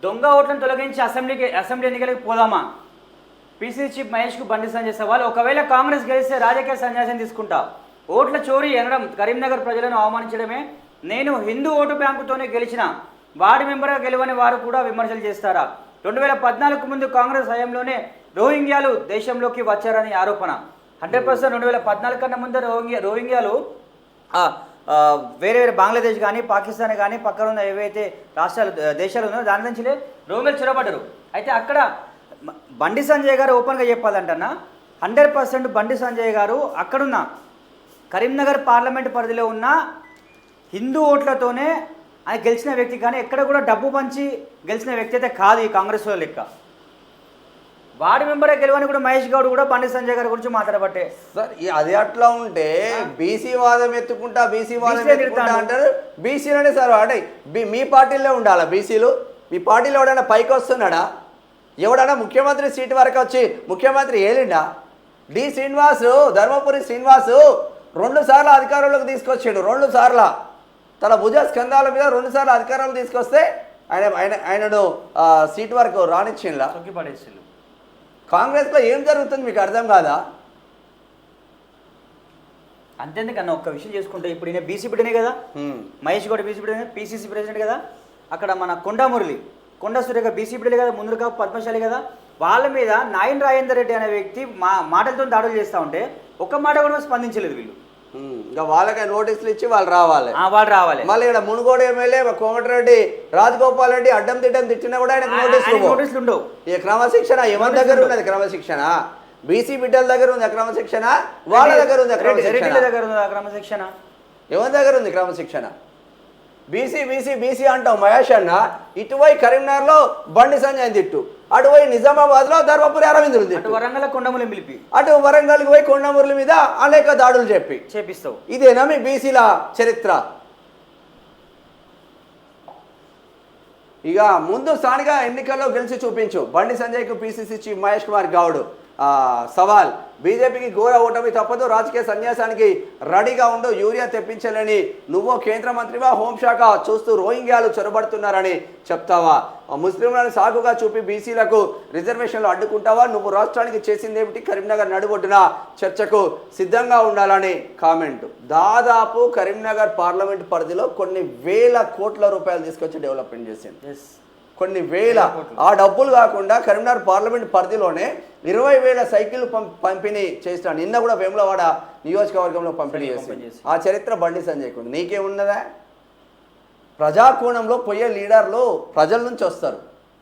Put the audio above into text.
దొంగ ఓట్లను తొలగించి అసెంబ్లీ ఎన్నికలకు పోదామా? పీసీసీ చీఫ్ మహేష్కు బండి సంజయ్ సవాల్. ఒకవేళ కాంగ్రెస్ గెలిస్తే రాజకీయ సన్యాసం తీసుకుంటా. ఓట్ల చోరీ అనడం కరీంనగర్ ప్రజలను అవమానించడమే. నేను హిందూ ఓటు బ్యాంకుతోనే గెలిచిన, వార్డు మెంబర్గా గెలవని వారు కూడా విమర్శలు చేస్తారా? 2014 ముందు కాంగ్రెస్ హయాంలోనే రోహింగ్యాలు దేశంలోకి వచ్చారని ఆరోపణ. 100% 2014 కన్నా ముందు రోహింగ్యాలు వేరే వేరే బంగ్లాదేశ్ కానీ పాకిస్తాన్ కానీ పక్కన ఉన్న ఏవైతే రాష్ట్రాలు దేశాలు ఉన్నాయో దాని నుంచి రోహింగ్యాలు చొరబడ్డారు. అయితే అక్కడ బండి సంజయ్ గారు ఓపెన్గా చెప్పాలంటన్నా 100% బండి సంజయ్ గారు అక్కడున్న కరీంనగర్ పార్లమెంట్ పరిధిలో ఉన్న హిందూ ఓట్లతోనే ఆయన గెలిచిన వ్యక్తి, కానీ ఎక్కడ కూడా డబ్బు పంచి గెలిచిన వ్యక్తి అయితే కాదు ఈ కాంగ్రెస్ వాళ్ళ లెక్క. వార్డు మెంబరే గెలవని కూడా మహేష్ గౌడ్ కూడా బండి సంజయ్ గారి గురించి మాట్లాడబట్టే. సార్ అది అట్లా ఉంటే బీసీ వాదం ఎత్తుకుంటా అంటారు. బీసీలోనే సార్ అంటే మీ పార్టీలో ఉండాలా బీసీలు? మీ పార్టీలో ఎవడైనా పైకి వస్తున్నాడా? ఎవడైనా ముఖ్యమంత్రి సీటు వరకు వచ్చి ముఖ్యమంత్రి ఏలిండా? డి శ్రీనివాసు, ధర్మపురి శ్రీనివాసు 2 సార్లు అధికారంలోకి తీసుకొచ్చాడు. 2 సార్లు తన భుజ స్కంధాల మీద 2 సార్లు అధికారంలో తీసుకొస్తే ఆయనను సీటు వరకు రానిచ్చిండ్లా. కాంగ్రెస్లో ఏం జరుగుతుంది మీకు అర్థం కాదా? అంతేందుకన్నా ఒక్క విషయం చేసుకుంటే ఇప్పుడు ఈయన బీసీ బిడ్డనే కదా, మహేష్ గౌడ్ బీసీ బిడ్డనే, పీసీసీ ప్రెసిడెంట్ కదా. అక్కడ మన కొండ సూర్య బీసీ బిడ్డలే కదా, ముందుగా పద్మశాలి కదా. వాళ్ళ మీద నాయన్ రాజేందర్ రెడ్డి అనే వ్యక్తి మాటలతో దాడులు చేస్తూ ఉంటే ఒక్క మాట కూడా స్పందించలేదు వీళ్ళు. ఇంకా వాళ్ళకి నోటీసులు ఇచ్చి వాళ్ళు రావాలి. మళ్ళీ ఇక్కడ మునుగోడు ఎమ్మెల్యే కోమటిరెడ్డి రాజగోపాల్ రెడ్డి అడ్డం తిట్టం తిట్టినా కూడా ఆయన నోటీసులు ఉండవు. ఈ క్రమశిక్షణ ఎవరి దగ్గర ఉన్నది? క్రమశిక్షణ బీసీ బిడ్డల దగ్గర ఉంది క్రమశిక్షణ, వాళ్ళ దగ్గర ఉంది క్రమశిక్షణ. ఎవరి దగ్గర ఉంది క్రమశిక్షణ? బీసీ బీసీ బీసీ అంటావు మహేష్ అన్న. ఇటువై కరీంనగర్లో బండి సంజయ్ తిట్టు, అటువై నిజామాబాద్లో ధర్మపురి అరవిందులు తిట్టు, అటు వరంగల్కి పోయి కొండమురళి మీద అనేక దాడులు చేపిస్తావు. ఇదేనా మీ బీసీల చరిత్ర? ఇక ముందు స్థానిక ఎన్నికల్లో గెలిచి చూపించు. బండి సంజయ్కు పీసీసీ చీఫ్ మహేష్ కుమార్ గౌడ్ సవాల్. బీజేపీకి ఘోర ఓటమి తప్పదు, రాజకీయ సన్యాసానికి రెడీగా ఉండు. యూరియా తెప్పించాలని నువ్వు కేంద్ర మంత్రివా, హోంశాఖ చూస్తూ రోహింగ్యాలు చొరబడుతున్నారని చెప్తావా? ముస్లింలను సాకుగా చూపి బీసీలకు రిజర్వేషన్లు అడ్డుకుంటావా? నువ్వు రాష్ట్రానికి చేసిందేమిటి? కరీంనగర్ నడుబొడ్డున చర్చకు సిద్ధంగా ఉండాలని కామెంట్. దాదాపు కరీంనగర్ పార్లమెంట్ పరిధిలో కొన్ని వేల కోట్ల రూపాయలు తీసుకొచ్చి డెవలప్మెంట్ చేసింది. కొన్ని వేల. ఆ డబ్బులు కాకుండా కరీంనగర్ పార్లమెంట్ పరిధిలోనే 20,000 సైకిళ్ళు పంపిణీ చేసిన. నిన్న కూడా వేములవాడ నియోజకవర్గంలో పంపిణీ చేసింది. ఆ చరిత్ర బండి సంజయ్కు నీకేమున్నదా? ప్రజాకోణంలో పోయే లీడర్లు ప్రజల నుంచి వస్తారు.